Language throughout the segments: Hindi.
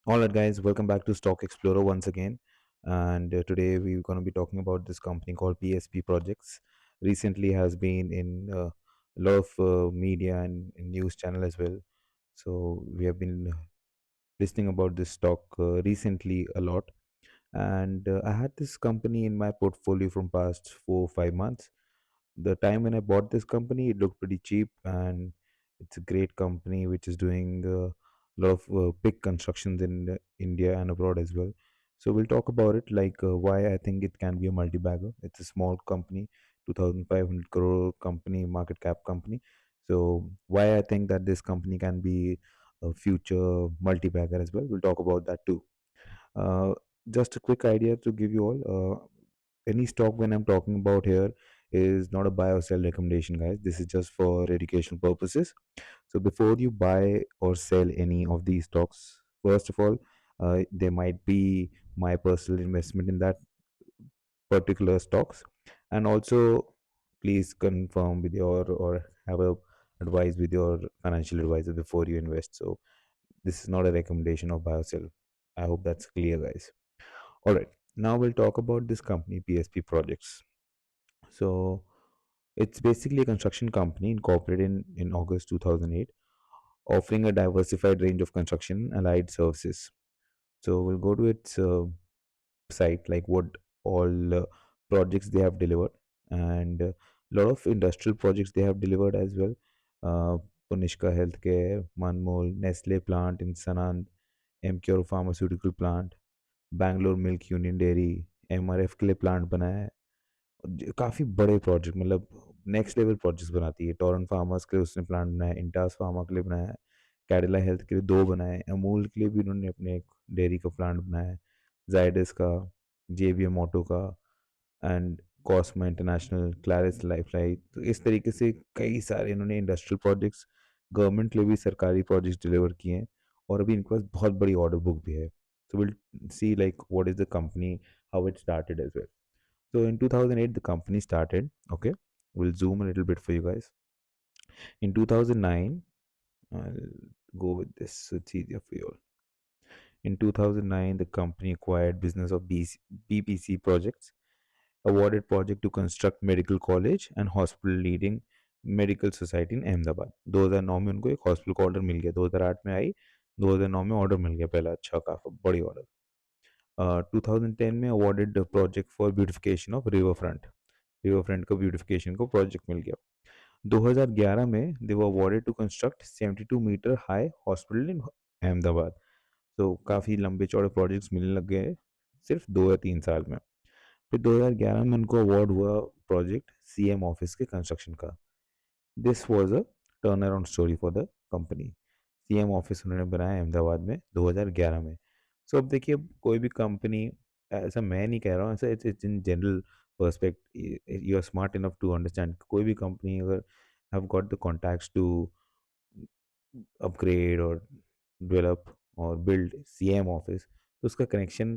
All right, guys, welcome back to Stock Explorer once again. And today we're going to be talking about this company called PSP Projects. Recently has been in a lot of media and news channel as well. So we have been listening about this stock recently a lot. And I had this company in my portfolio from past 4 or 5 months. The time when I bought this company, it looked pretty cheap, and it's a great company which is doing a lot of big constructions in India and abroad as well. So we'll talk about it, like why I think it can be a multi-bagger. It's a small company, 2,500 crore company, market cap company. So why I think that this company can be a future multi-bagger as well. We'll talk about that too. Uh, just a quick idea to give you all. Any stock when I'm talking about here is not a buy or sell recommendation, guys. This is just for educational purposes. So before you buy or sell any of these stocks, first of all, there might be my personal investment in that particular stocks, and also please confirm with your or have a advice with your financial advisor before you invest. So this is not a recommendation of buy or sell. I hope that's clear, guys. All right, now we'll talk about this company, PSP Projects. So it's basically a construction company incorporated in August 2008, offering a diversified range of construction allied services. So we'll go to its site, like what all projects they have delivered, and a lot of industrial projects they have delivered as well. Uh, Punishka Healthcare, Manmol, Nestle plant in Sanand, MCure Pharmaceutical plant, Bangalore milk union dairy, MRF के लिए प्लांट बनाया है। काफ़ी बड़े प्रोजेक्ट, मतलब नेक्स्ट लेवल प्रोजेक्ट्स बनाती है। टोरेंट फार्मर्स के लिए उसने प्लांट बनाया है, इंटास फार्मा के लिए बनाया है, कैडिला हेल्थ के लिए दो बनाए, अमूल के लिए भी उन्होंने अपने एक डेयरी का प्लांट बनाया है, जायडस का, जेबीएम ऑटो का, and Cosma international, Claris life light. तो इस तरीके से कई सारे इन्होंने इंडस्ट्रियल प्रोजेक्ट्स, गवर्नमेंट के लिए भी सरकारी प्रोजेक्ट्स डिलीवर किए हैं, और अभी इनके पास बहुत बड़ी ऑर्डर बुक भी है। So we'll see like what is the company, how it started as well. So in 2008, the company started. Okay, we'll zoom a little bit for you guys. In 2009, I'll go with this so it's easier for you all. In 2009, the company acquired business of BPC Projects, awarded project to construct medical college and hospital leading medical society in Ahmedabad. 2009 में उनको एक हॉस्पिटल का ऑर्डर मिल गया, 2008 में आई, 2009 में ऑर्डर मिल गया पहला अच्छा काफ़ी बड़ी ऑर्डर। 2010 में awarded project for beautification of river front का ब्यूटिफिकेशन को प्रोजेक्ट मिल गया। 2011 में they were awarded to construct 72 metre high hospital in Ahmedabad. तो काफ़ी लंबे चौड़े प्रोजेक्ट्स मिलने लग गए सिर्फ 2 या 3 साल में। फिर 2011 में उनको अवार्ड हुआ प्रोजेक्ट सीएम ऑफिस के कंस्ट्रक्शन का। This was a turn around story for the company. CM office उन्होंने बनाया अहमदाबाद में 2011 में। सो अब देखिए, कोई भी कंपनी, ऐसा मैं नहीं कह रहा हूँ, ऐसा it's it's in general perspective, you are smart enough to understand, कोई भी कंपनी अगर have got the contacts to upgrade और डेवलप और बिल्ड सीएम ऑफिस, तो उसका कनेक्शन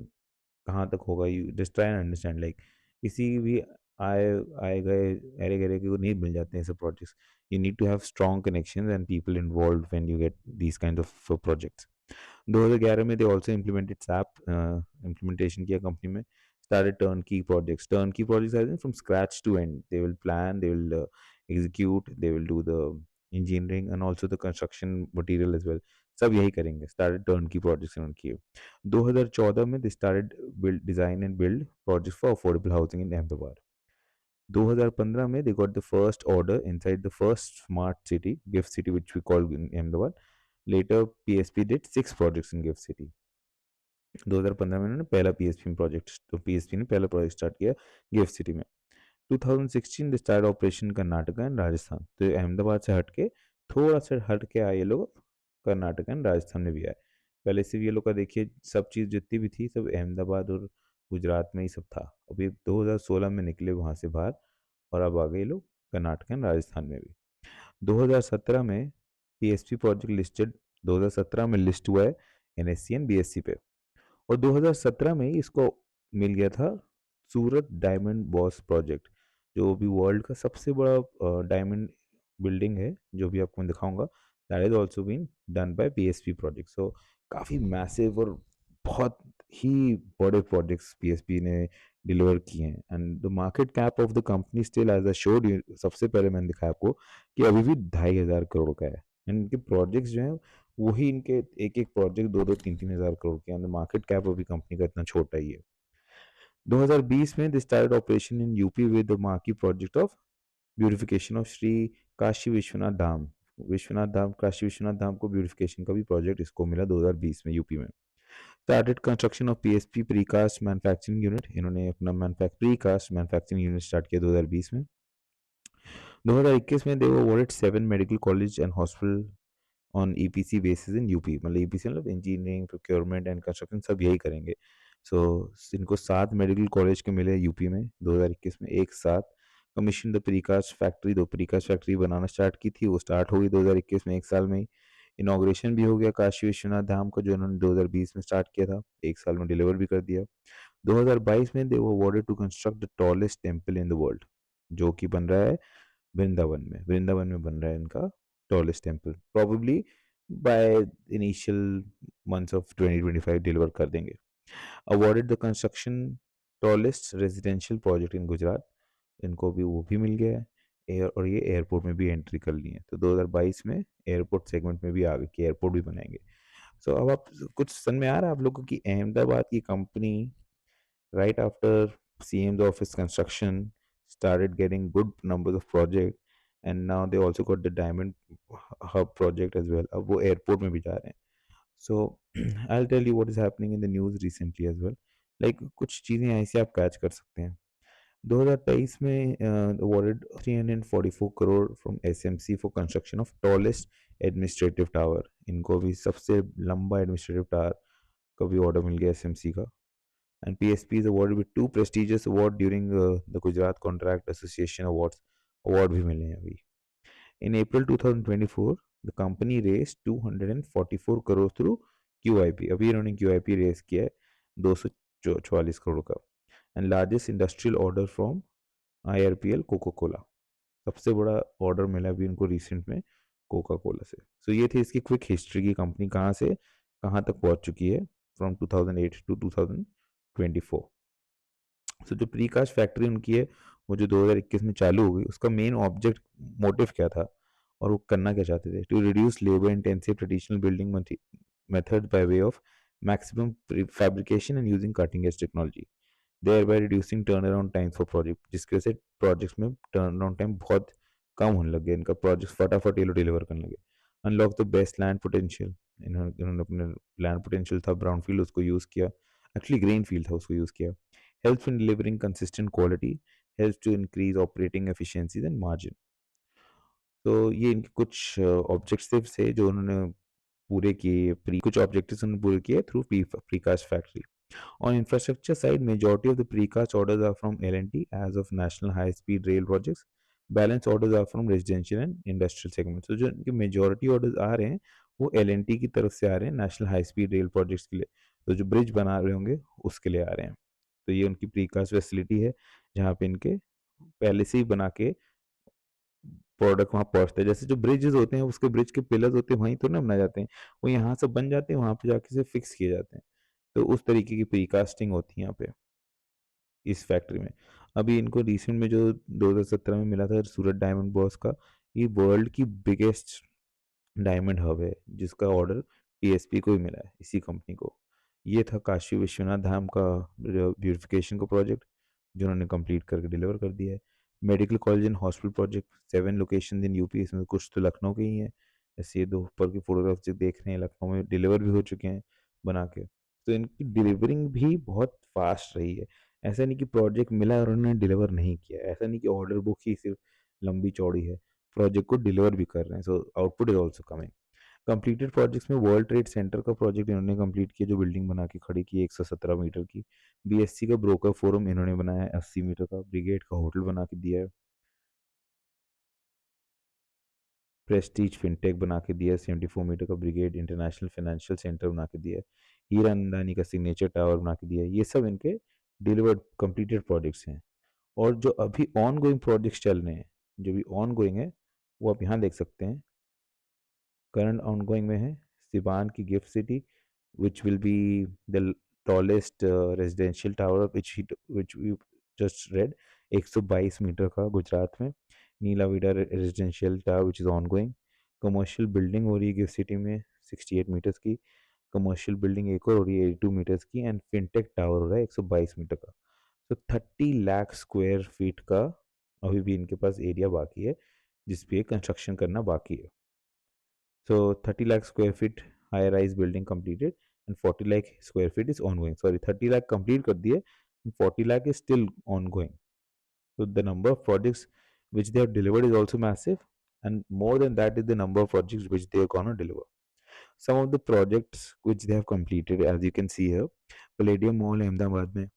कहाँ तक होगा, you just try and understand, like किसी भी आए आए गए अरे गरे को नहीं मिल जाते हैं सब projects. You need to have strong connections and people involve when you get these kind of projects. 2011 में they also implemented SAP, implementation किया कंपनी में, started turnkey projects as in from scratch to end. They will plan, they will execute, they will do the engineering and also the construction material as well, सब यही करेंगे। started turnkey projects इन्होंने किए। 2014 में they started build design and build projects for affordable housing in Ahmedabad। 2015 में they got the first order inside the first smart city, gift city, which we call in Ahmedabad। later PSP did 6 projects in gift city। 2015 में उन्होंने पहला पीएसपी में प्रोजेक्ट, तो पीएसपी ने पहला प्रोजेक्ट स्टार्ट किया गिफ्ट सिटी में। 2016 they start operation Karnataka and Rajasthan. तो अहमदाबाद से हट के, थोड़ा सा हट के आए ये लोग, कर्नाटका एंड राजस्थान में भी आए। पहले से ये लोग का देखिए, सब चीज़ जितनी भी थी सब अहमदाबाद और गुजरात में ही सब था। अभी 2016 में निकले वहाँ से बाहर, और अब आ गए ये लोग कर्नाटक एंड राजस्थान में भी। 2017 में पीएसपी प्रोजेक्ट लिस्टेड, 2017 में लिस्ट हुआ है एनएससी एंड बीएससी पे। और 2017 में ही इसको मिल गया था सूरत डायमंड बॉस प्रोजेक्ट, जो भी वर्ल्ड का सबसे बड़ा डायमंड बिल्डिंग है, जो भी आपको मैं दिखाऊंगा। That is also been done by PSP project. So काफ़ी मैसिव और बहुत ही बड़े प्रोजेक्ट्स पीएसपी ने डिलीवर किए हैं। And the market cap of the company still as a showed you, सबसे पहले मैंने दिखाया आपको कि अभी भी 2,500 करोड़ का है। एंड इनके प्रोजेक्ट्स जो हैं वही इनके एक एक प्रोजेक्ट 2-2, 3-3 हज़ार करोड़ के, एंड मार्केट कैप अभी कंपनी का इतना छोटा ही है। 2020 में they started operation in UP with the marquee project of beautification of Shri Kashi Vishwanath Dham. Vishwanath Dham, Kashi Vishwanath Dham को ब्यूटिफिकेशन का भी प्रोजेक्ट इसको मिला 2020 में यूपी में। Started construction of PSP precast manufacturing unit, इन्होंने अपना प्रीकास्ट मैन्युफैक्चरिंग यूनिट स्टार्ट किया 2020 में। 2021 में they were awarded 7 medical college and hospital on EPC basis in UP, मतलब ईपीसी मतलब इंजीनियरिंग, प्रोक्योरमेंट एंड कंस्ट्रक्शन सब यही करेंगे। सो इनको 7 मेडिकल कॉलेज के मिले यूपी में 2021 में एक साथ। कमीशन द प्रीकास्ट फैक्ट्री, दो प्रीकास्ट फैक्ट्री बनाना स्टार्ट की थी, वो स्टार्ट हो गई 2021 में, एक साल में ही। इनाग्रेशन भी हो गया काशी विश्वनाथ धाम का, जो इन्होंने 2020 में स्टार्ट किया था, एक साल में डिलीवर भी कर दिया। 2022 में they were awarded to construct the tallest temple in the world, जो कि बन रहा है वृंदावन में। वृंदावन में बन रहा है इनका tallest temple, probably by initial months of 2025 deliver कर देंगे। Awarded the construction tallest residential project in Gujarat, इनको भी वो भी मिल गया है। और ये एयरपोर्ट में भी एंट्री कर ली है, तो 2022 में एयरपोर्ट सेगमेंट में भी आ गए कि एयरपोर्ट भी बनाएंगे। सो अब आप कुछ समझ में आ रहा है आप लोगों की अहमदाबाद की company right after CM's office construction started getting good numbers of project, and now they also got the diamond hub project as well, अब वो airport में भी जा रहे हैं। So I'll tell you what is happening in the news recently as well, like कुछ चीज़ें ऐसे आप कैच कर सकते हैं। 2023 में awarded 344 crore from SMC for construction of tallest administrative tower, इनको भी सबसे लंबा administrative tower का भी ऑर्डर मिल गया SMC का। And PSP is awarded with two prestigious award during the Gujarat Contract Association Awards, award भी मिले हैं अभी। In April 2024, the company raised 244 crore through QIP, अभी इन्होंने QIP रेस किया है 244 करोड़ का। And largest industrial order from IRPL Coca Cola, सबसे बड़ा ऑर्डर मिला अभी इनको रिसेंट में कोका कोला से। सो ये थी इसकी क्विक हिस्ट्री की कंपनी कहाँ से कहाँ तक पहुँच चुकी है फ्रॉम 2008 टू 2024। सो जो प्रीकास्ट फैक्ट्री उनकी है वो जो 2021 में चालू हो गई, उसका मेन ऑब्जेक्ट मोटिव क्या था और वो करना क्या चाहते थे? To reduce labour intensive traditional building method by way of maximum fabrication and using cutting edge technology, thereby reducing turn around time for project, जिसकी वजह से प्रोजेक्ट्स में टर्न अराउंड टाइम बहुत कम होने लग गया, इनका प्रोजेक्ट फटाफट ये लोग डिलीवर करने लगे। Unlock the best land potential, इन्होंने अपने लैंड पोटेंशियल था ब्राउन फील्ड, उसको यूज़ किया, एक्चुअली ग्रीन फील्ड था, उसको यूज़ किया। helps in delivering consistent quality, helps to increase operating efficiencies and margin। तो ये इनके कुछ ऑब्जेक्टिव्स थे जो उन्होंने पूरे किए, कुछ ऑब्जेक्टिव्स उन्होंने पूरे किए through precast factory. On infrastructure side, majority of the precast orders are from L&T as of national high speed rail projects, balance orders are from residential and industrial segments। तो जो इनके मेजोरिटी ऑर्डर्स आ रहे हैं वो L&T की तरफ से आ रहे हैं national high speed rail projects के लिए, तो जो ब्रिज बना रहे होंगे उसके लिए आ रहे हैं। तो ये उनकी प्रीकास्ट फैसिलिटी है जहाँ पे इनके पहले से ही बना के प्रोडक्ट वहाँ पहुँचता है। जैसे जो ब्रिजेस होते हैं उसके ब्रिज के पिलर्स होते हैं वहीं तो ना बनाए जाते हैं, वो यहाँ से बन जाते हैं, वहाँ पे जाके से फिक्स किए जाते हैं। तो उस तरीके की प्रीकास्टिंग होती है यहाँ पे इस फैक्ट्री में। अभी इनको रिसेंट में जो 2017 में मिला था सूरत डायमंड बॉस का, ये वर्ल्ड की बिगेस्ट डायमंड हब है जिसका ऑर्डर पीएसपी को ही मिला है, इसी कंपनी को। ये था काशी विश्वनाथ धाम का ब्यूटिफिकेशन का प्रोजेक्ट जो उन्होंने कंप्लीट करके डिलीवर कर दिया है। Medical college and hospital project 7 location in UP, इसमें कुछ तो लखनऊ के ही हैं, ऐसे ये दो ऊपर की फोटोग्राफ जो देख रहे हैं लखनऊ में डिलीवर भी हो चुके हैं बना के। तो इनकी डिलीवरिंग भी बहुत फास्ट रही है, ऐसा नहीं कि प्रोजेक्ट मिला और उन्होंने डिलीवर नहीं किया, ऐसा नहीं कि ऑर्डर बुक ही सिर्फ लंबी चौड़ी है, प्रोजेक्ट को डिलीवर भी कर रहे हैं। So output is also coming. Completed projects में वर्ल्ड ट्रेड सेंटर का प्रोजेक्ट इन्होंने कंप्लीट किया, जो बिल्डिंग बना के खड़ी की 117 मीटर की। बीएससी का ब्रोकर फोरम इन्होंने बनाया है 80 मीटर का। ब्रिगेड का होटल बना के दिया है। प्रेस्टीज फिनटेक बना के दिया है 74 मीटर का। ब्रिगेड इंटरनेशनल फाइनेंशियल सेंटर बना के दिया है। हीरा नंदानी का सिग्नेचर टावर बना के दिया है। ये सब इनके डिलीवर्ड कंप्लीटेड प्रोजेक्ट्स हैं। और जो अभी ऑन गोइंग प्रोजेक्ट्स चल रहे हैं, जो भी ऑन गोइंग है वो आप यहाँ देख सकते हैं। करंट ऑनगोइंग में है सिवान की gift city, which will be the tallest residential tower which we just read, 122 metre का गुजरात में। नीला विडा residential tower which is ongoing. Commercial building हो रही है गिफ्ट सिटी में 68 मीटर्स की। कमर्शियल बिल्डिंग एक और हो रही है 82 मीटर्स की। एंड फिनटेक टावर हो रहा है 122 मीटर का। तो 30 लाख स्क्वायर फीट का अभी भी इनके पास एरिया बाकी है जिस पे कंस्ट्रक्शन करना बाकी है। So 30 lakh square feet high rise building completed and 40 lakh square feet is ongoing. Sorry, 30 lakh complete कर दिए and 40 lakh is still ongoing. So the number of projects which they have delivered is also massive, and more than that is the number of projects which they are gonna deliver. Some of the projects which they have completed, as you can see here, Palladium Mall Ahmedabad में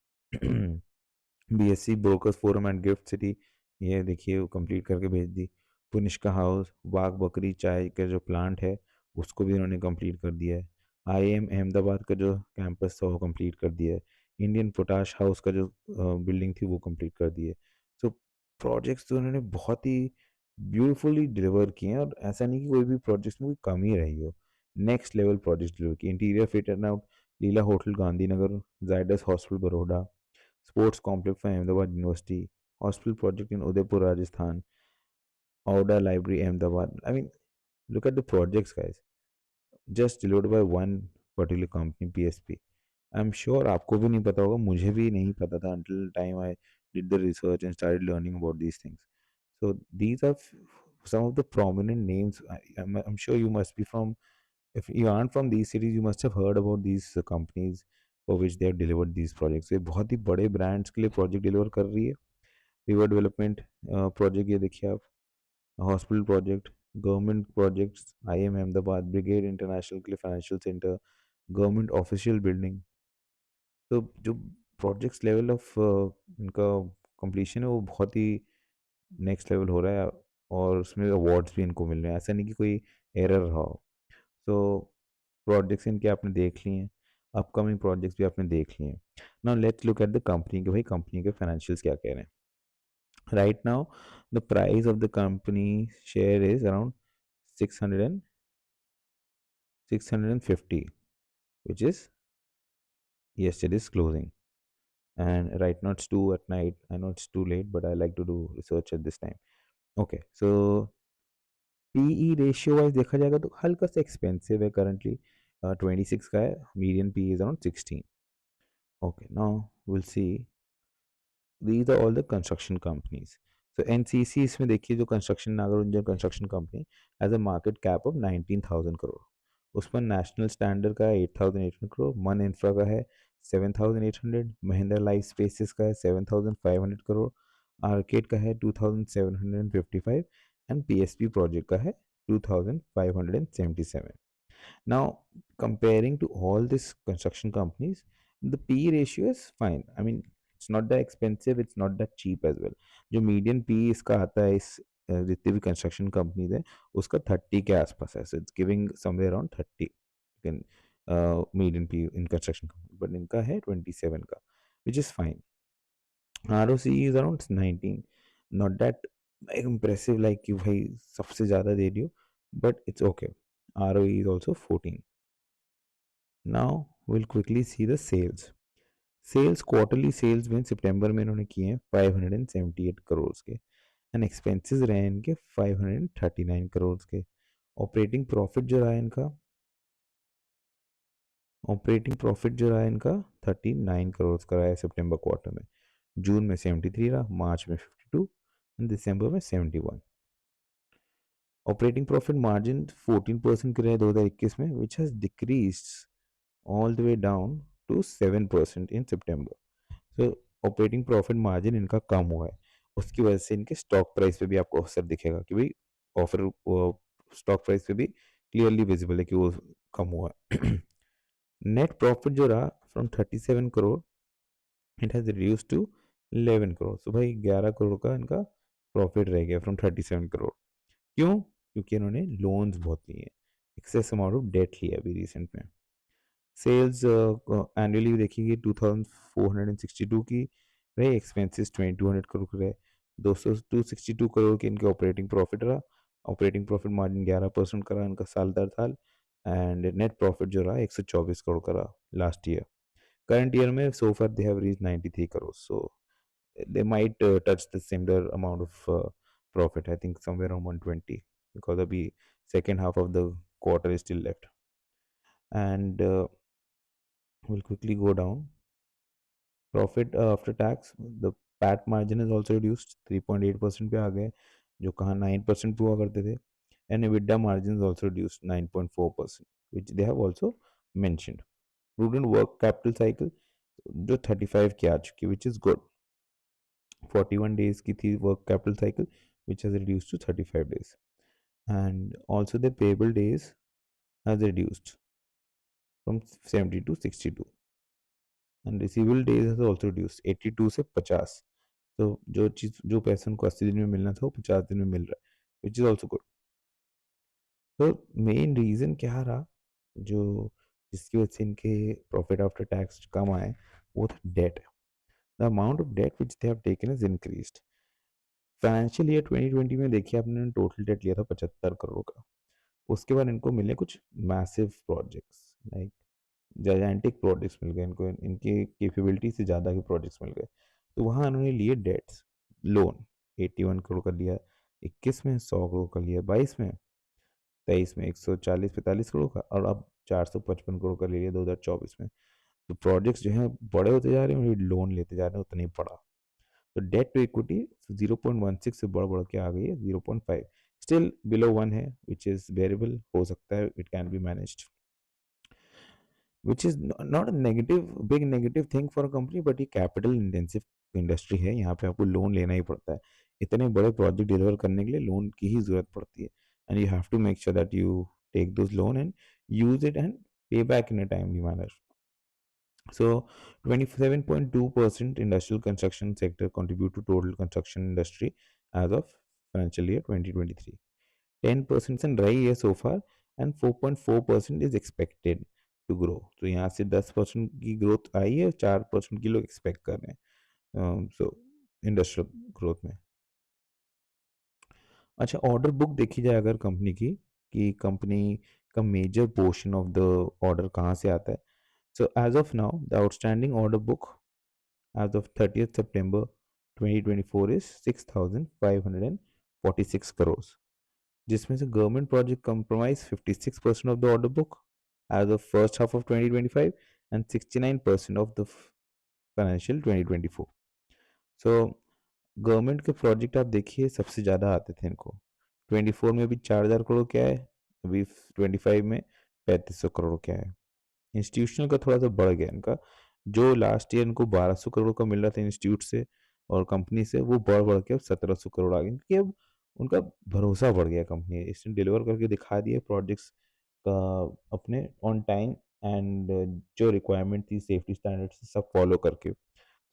BSc brokers forum and gift city, ये देखिए वो कंप्लीट करके भेज दी। पुनिष्का हाउस, वाघ बकरी चाय का जो प्लांट है उसको भी उन्होंने कंप्लीट कर दिया है। आईएम अहमदाबाद का जो कैंपस था वो कंप्लीट कर दिया है। इंडियन पोटाश हाउस का जो बिल्डिंग थी वो कंप्लीट कर दी है। सो प्रोजेक्ट्स तो उन्होंने बहुत ही ब्यूटीफुली डिलीवर किए हैं, और ऐसा नहीं कि कोई भी प्रोजेक्ट्स में कोई कमी रही हो। नेक्स्ट लेवल प्रोजेक्ट डिलीवर किए। Interior fit and out Leela hotel Gandhinagar, Zydus hospital Baroda, sports complex for Ahmedabad University, hospital project in Udaipur, Rajasthan, Auda Library, Ahmedabad. I mean, look at the projects, guys. Just delivered by one particular company, PSP. I'm sure आपको भी नहीं पता होगा, मुझे भी नहीं पता था until time I did the research and started learning about these things. So these are some of the prominent names. I'm sure you must be from, if you aren't from these cities, you must have heard about these companies for which they have delivered these projects. ये बहुत ही बड़े brands के लिए project deliver कर रही है। रिवर डेवलपमेंट प्रोजेक्ट ये देखिए आप, hospital project, government projects, IIM Ahmedabad, Brigade International के लिए financial centre, government official building. तो जो प्रोजेक्ट्स लेवल ऑफ इनका कंप्लीशन है वो बहुत ही नेक्स्ट लेवल हो रहा है, और उसमें अवार्ड्स भी इनको मिल रहे हैं। ऐसा नहीं कि कोई एरर रहा हो। सो प्रोजेक्ट्स इनके आपने देख लिए हैं, अपकमिंग प्रोजेक्ट्स भी आपने देख लिए हैं। Now let's look at the company के, भाई कंपनी के फाइनेंशियल्स क्या कह रहे हैं। Right now, the price of the company share is around 600 and 650, which is yesterday's closing. And right now it's 2 at night. I know it's too late, but I like to do research at this time. Okay, so PE ratio wise देखा जाएगा तो हल्का सा एक्सपेंसिव है करंटली, 26 का है। Median P is around 16। Okay, now will see these are all the construction companies. So NCC इसमें देखिए जो construction, Nagarjuna construction company has a market cap of 19,000 crore. उस पर नेशनल स्टैंडर्ड का है 8,800 करोड़, मन इंफ्रा का है 7,800, महिंद्रा लाइफ स्पेसिस का है 7,500 करोड़, आर्केड का है 2,755 एंड पीएसपी प्रोजेक्ट का है 2,577। Now, comparing to all these construction companies, the P ratio is fine. I mean, it's not that expensive, it's not that cheap as well. जो median P इसका आता है इस जितने भी कंस्ट्रक्शन कंपनीज है उसका 30 के आसपास है, so it's giving somewhere around 30 can median P in construction company, but इनका है 27 का, which is fine. ROC is around 19, not that impressive like कि भाई सबसे ज़्यादा दे रही हो, but it's okay. ROE is also 14. Now we'll quickly see the sales. Sales, quarterly sales में सितंबर में इन्होंने किए हैं 578 करोड़ के, एंड एक्सपेंसेस रहे इनके 539 करोड़ के। ऑपरेटिंग प्रॉफिट जो रहा इनका, ऑपरेटिंग प्रॉफिट जो रहा इनका 39 करोड़ का रहा है सितंबर क्वार्टर में। जून में 73 रहा, मार्च में 52 एंड दिसंबर में 71। ऑपरेटिंग प्रॉफिट मार्जिन 14% के रहे 2021 में, which has decreased all the way down to 7% in September. So operating profit margin इनका कम हुआ है, उसकी वजह से इनके स्टॉक प्राइस पे भी आपको असर दिखेगा कि भाई ऑफर स्टॉक प्राइस पे भी क्लियरली विजिबल है कि वो कम हुआ है। नेट प्रॉफिट जो रहा from 37 crore it has reduce to 11 crore. So भाई 11 करोड़ का इनका प्रॉफिट रह गया फ्रॉम 37 करोड़। क्यों? क्योंकि इन्होंने लोन्स बहुत लिए हैं, एक्सेस अमाउंट ऑफ डेट लिया अभी रिसेंट में। सेल्स एनुअली देखिए 2,462 की रहे, एक्सपेंसेस 2,200 करोड़ रहे, 262 करोड़ के इनके ऑपरेटिंग प्रॉफिट रहा, ऑपरेटिंग प्रॉफिट मार्जिन 11% करा इनका साल दर साल, एंड नेट प्रॉफिट जो रहा 124 करोड़ करा लास्ट ईयर। करंट ईयर में so far they have reach 93 crore, so they might touch the similar amount of profit. I think somewhere around 120, because the second half of the quarter is still left. And we'll quickly go down. Profit after tax, the PAT margin is also reduced 3.8% पे आ गए, जो कहाँ 9% पे हुआ करते थे. And EBITDA margin is also reduced 9.4%, which they have also mentioned. Prudent work capital cycle जो 35 की आ चुकी, which is good. 41 days की थी work capital cycle, which has reduced to 35 days. And also the payable days has reduced from 70 to 62. And receivable days has also reduced 82 से 50. तो जो चीज़ जो पैसा उनको 80 दिन में मिलना था वो 50 दिन में मिल रहा है, विच इज़ ऑल्सो गुड. तो मेन रीज़न क्या रहा जो जिसकी वजह से इनके प्रॉफिट आफ्टर टैक्स कम आए, वो था debt. The amount of debt which they have taken is increased. Financial year 2020 में देखिए आपने टोटल डेट लिया था 75 करोड़ का. उसके बाद इनको मिले कुछ मैसिव प्रोजेक्ट्स, लाइक जायंटिक प्रोजेक्ट्स मिल गए इनको, इनकी कैपेबिलिटी से ज़्यादा के प्रोजेक्ट्स मिल गए. तो वहाँ उन्होंने लिए डेट्स, लोन 81 करोड़ का लिया, 21 में 100 करोड़ का लिया, 22 में, 23 में 140-45 करोड़ का, और अब 455 करोड़ का ले लिया 2024 में. तो प्रोजेक्ट्स जो हैं बड़े होते जा रहे हैं, लोन लेते जा रहे हैं उतना ही पड़ा. तो डेट टू इक्विटी 0.16 से बढ़ बढ़ के आ गई है 0.5. स्टिल बिलो 1 है, विच इज़ वेरिएबल, हो सकता है, it can be managed, which is not a negative big negative thing for a company, but ये capital intensive इंडस्ट्री है, यहाँ पे आपको लोन लेना ही पड़ता है. इतने बड़े प्रोजेक्ट डिलीवर करने के लिए लोन की ही जरूरत पड़ती है, and you have to make sure that you take those loan and use it and pay back in a timely manner. So 27.2% industrial construction sector contribute to total construction industry as of financial year 2023. 10% से रही है so far, and 4.4% is expected to grow. तो यहाँ से 10% की ग्रोथ आई है, 4% की लोग एक्सपेक्ट कर रहे हैं, सो इंडस्ट्रियल ग्रोथ में. अच्छा, ऑर्डर बुक देखी जाए अगर कंपनी की, कि कंपनी का major portion of the order कहाँ से आता है. So as of now the outstanding order book as of 30th September 2024 is 6,546 crores, जिसमें से government project compromise 56% of the order book as of first half of 2025 and 69% of the financial 2024. So government के प्रोजेक्ट आप देखिए सबसे ज़्यादा आते थे इनको. 24 में भी 4,000 करोड़ क्या है, अभी 25 में 3,500 करोड़ क्या है. इंस्टीट्यूशनल का थोड़ा सा बढ़ गया इनका, जो लास्ट ईयर इनको 1,200 करोड़ का मिल रहा था इंस्टीट्यूट से और कंपनी से, वो बढ़ बढ़ के अब 1,700 करोड़ आ गए, क्योंकि अब उनका भरोसा बढ़ गया. कंपनी इसने डिलीवर करके दिखा दिए प्रोजेक्ट्स का अपने ऑन टाइम, एंड जो रिक्वायरमेंट थी सेफ्टी स्टैंडर्ड्स सब फॉलो करके.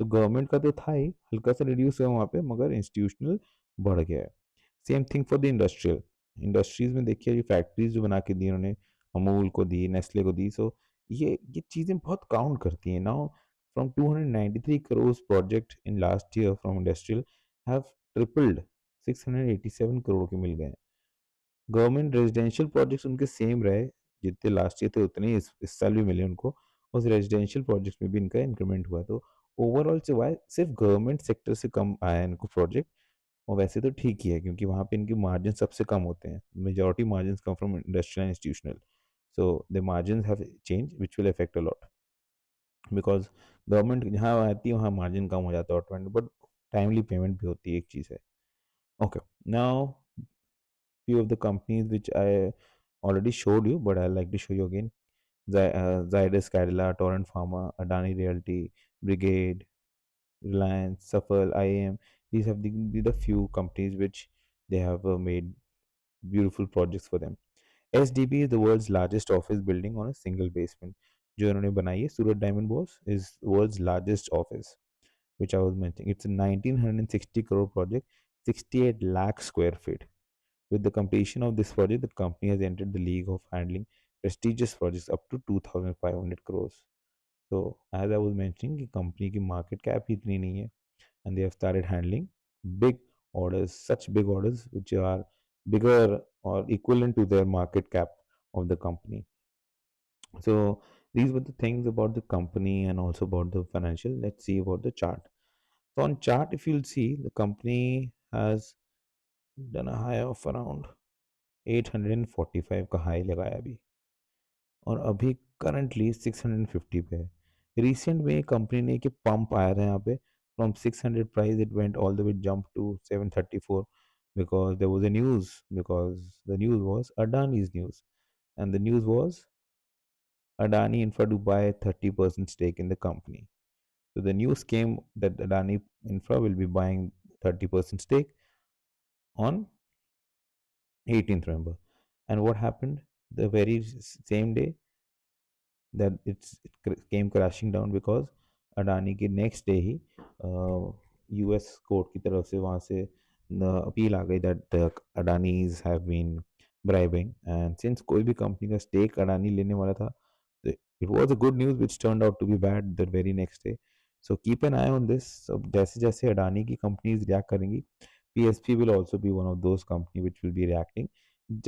तो गवर्नमेंट का तो था ही, हल्का सा रिड्यूस हुआ वहाँ पे, मगर इंस्टीट्यूशनल बढ़ गया है. Same thing for the industrial. Industries में देखिए ये फैक्ट्रीज जो बना के दी उन्होंने, अमूल को दी, नेस्ले को दी, सो ये चीज़ें बहुत काउंट करती हैं. Now from 293 crore project in last year from industrial have tripled, 687 crore के मिल गए. गवर्नमेंट रेजिडेंशियल प्रोजेक्ट्स उनके सेम रहे, जितने लास्ट ईयर थे उतने ही इस साल भी मिले उनको. उस रेजिडेंशियल प्रोजेक्ट्स में भी इनका इंक्रीमेंट हुआ. तो ओवरऑल से वाई सिर्फ गवर्नमेंट सेक्टर से कम आया इनको प्रोजेक्ट. और वैसे तो ठीक ही है, क्योंकि वहाँ पे इनके मार्जिन सबसे कम होते हैं. Majority margin come from industrial and institutional, so the margins have changed which will affect a lot, because government जहाँ आती है वहाँ मार्जिन कम हो जाता है ऑटोमेटिक, बट टाइमली पेमेंट भी होती है, एक चीज़ है. Okay, now few of the companies which I already showed you, but I like to show you again. Zydus Cadila, Torrent Pharma, Adani Realty, Brigade, Reliance, Safal, IAM. These have the few companies which they have made beautiful projects for them. SDB is the world's largest office building on a single basement. जो इन्होंने बनाई है Surat Diamond Bourse is world's largest office, which I was mentioning. It's a 1,960 crore project, 68 lakh square feet. With the completion of this project, the company has entered the league of handling prestigious projects up to 2,500 crores. So as I was mentioning, the company की market cap ही इतनी नहीं है, and they have started handling big orders, such big orders which are bigger or equivalent to their market cap of the company. So these were the things about the company and also about the financial. Let's see about the chart. So on chart, if you'll see, the company has done a high of around 845 का हाई लगाया अभी, और अभी करंटली 650 पे है. रिसेंट में कंपनी ने कि पंप आया था यहाँ पे, from 600 price it went all the way jump to 734 because there was a news, because the news was Adani's news, and the news was Adani Infra to buy 30% stake in the company. So the news came that Adani Infra will be buying 30% stake on 18th November. And what happened? The very same day, that it came crashing down because Adani के नेक्स्ट डे ही यूएस कोर्ट की तरफ से वहाँ से अपील आ गई that Adanis have been bribing, and since कोई भी कंपनी का स्टेक अडानी लेने वाला था, it was a good news which turned out to be bad the very next day. So keep an eye on this. जैसे जैसे अडानी की कंपनीज रिएक्ट करेंगी, PSP will also be one of those company which will be reacting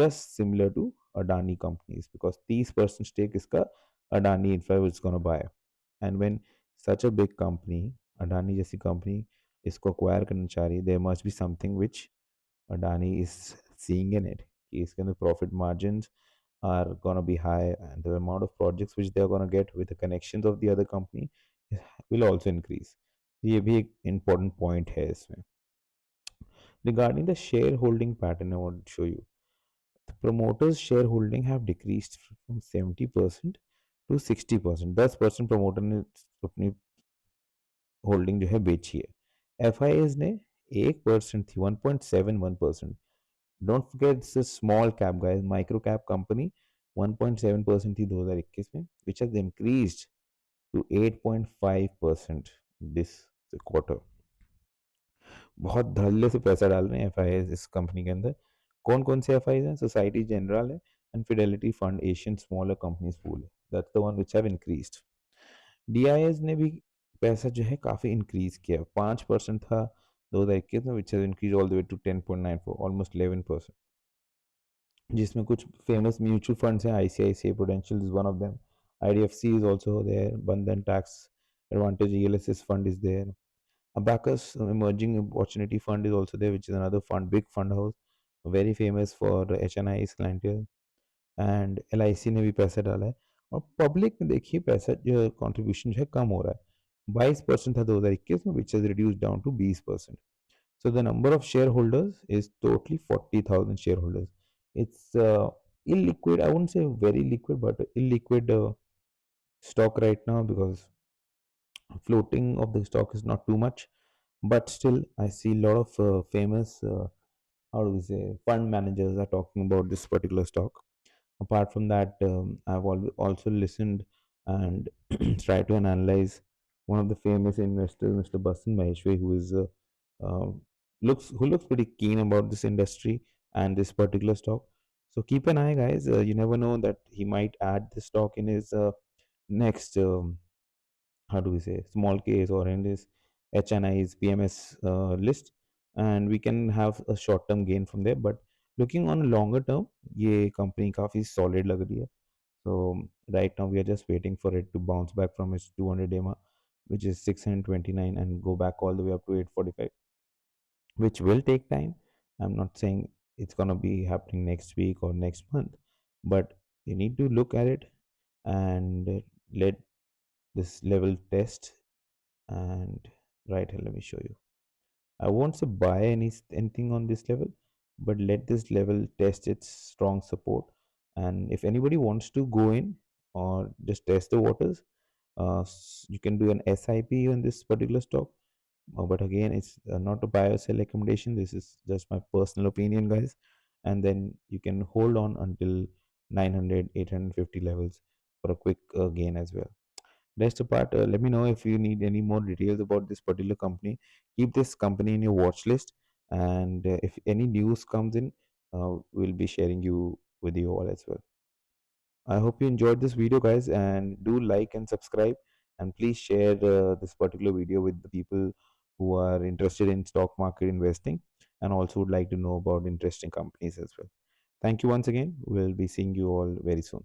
just similar to Adani companies, because 30% stake iska Adani Infra is going to buy. And when such a big company, Adani jaisi company, isko acquire karna cha rahi, there must be something which Adani is seeing in it. Iske andar profit margins are going to be high, and the amount of projects which they are going to get with the connections of the other company will also increase. ये भी एक important point है इसमें. Regarding the shareholding pattern, I want to show you. The promoters' shareholding have decreased from 70% to 60%. 10% promoter ने अपनी होल्डिंग जो है बेची है. FIAs ने 1% थी, 1.71%. Don't forget this small cap guys, micro cap company 1.7% थी 2021 में, which has increased to 8.5% this quarter. बहुत धड़ल्ले से पैसा डाल रहे हैं एफ इस कंपनी के अंदर. कौन कौन से एफ हैं? सोसाइटी जनरल है, and Fidelity fund Asian smaller companies pool है. That's the one which have increased. DIS ने भी पैसा जो है काफ़ी इंक्रीज किया. 5% था 2021 में, which has increase all the way to 10.94, almost 11%. जिसमें कुछ फेमस म्यूचुअल फंड्स हैं. ICICI Prudential is one of them. IDFC is also there. Bandhan Tax Advantage ELSS fund is there. Abacus Emerging Opportunity Fund is also there, which is another fund, big fund house, very famous for HNI's clientele. And LIC ने भी पैसा डाला है. और पब्लिक में देखिए पैसा जो कंट्रीब्यूशन जो है कम हो रहा है. 22% था 2021 में, which is reduce down to 20%. So the number of shareholders is totally 40,000 shareholders. It's illiquid. I wouldn't say very liquid, but illiquid stock right now, because floating of the stock is not too much. But still, I see a lot of famous, how do we say, fund managers are talking about this particular stock. Apart from that, I've also listened and tried to analyze one of the famous investors, Mr. Basan Maheshwari, who is looks pretty keen about this industry and this particular stock. So keep an eye, guys. You never know that he might add this stock in his next, how do we say, small case, or in this HNI's PMS list, and we can have a short term gain from there. But looking on longer term, ये company काफी solid लग रही है. So right now we are just waiting for it to bounce back from its 200 EMA, which is 629, and go back all the way up to 845, which will take time. I'm not saying it's gonna be happening next week or next month, but you need to look at it and let this level test. And right here, let me show you. I won't say buy anything on this level, but let this level test its strong support. And if anybody wants to go in or just test the waters, you can do an SIP on this particular stock. But again, it's not a buy or sell recommendation. This is just my personal opinion, guys. And then you can hold on until 900, 850 levels for a quick gain as well. Rest apart, let me know if you need any more details about this particular company. Keep this company in your watch list, and if any news comes in, we'll be sharing you with you all as well. I hope you enjoyed this video, guys, and do like and subscribe, and please share this particular video with the people who are interested in stock market investing. and also would like to know about interesting companies as well. Thank you once again. We'll be seeing you all very soon.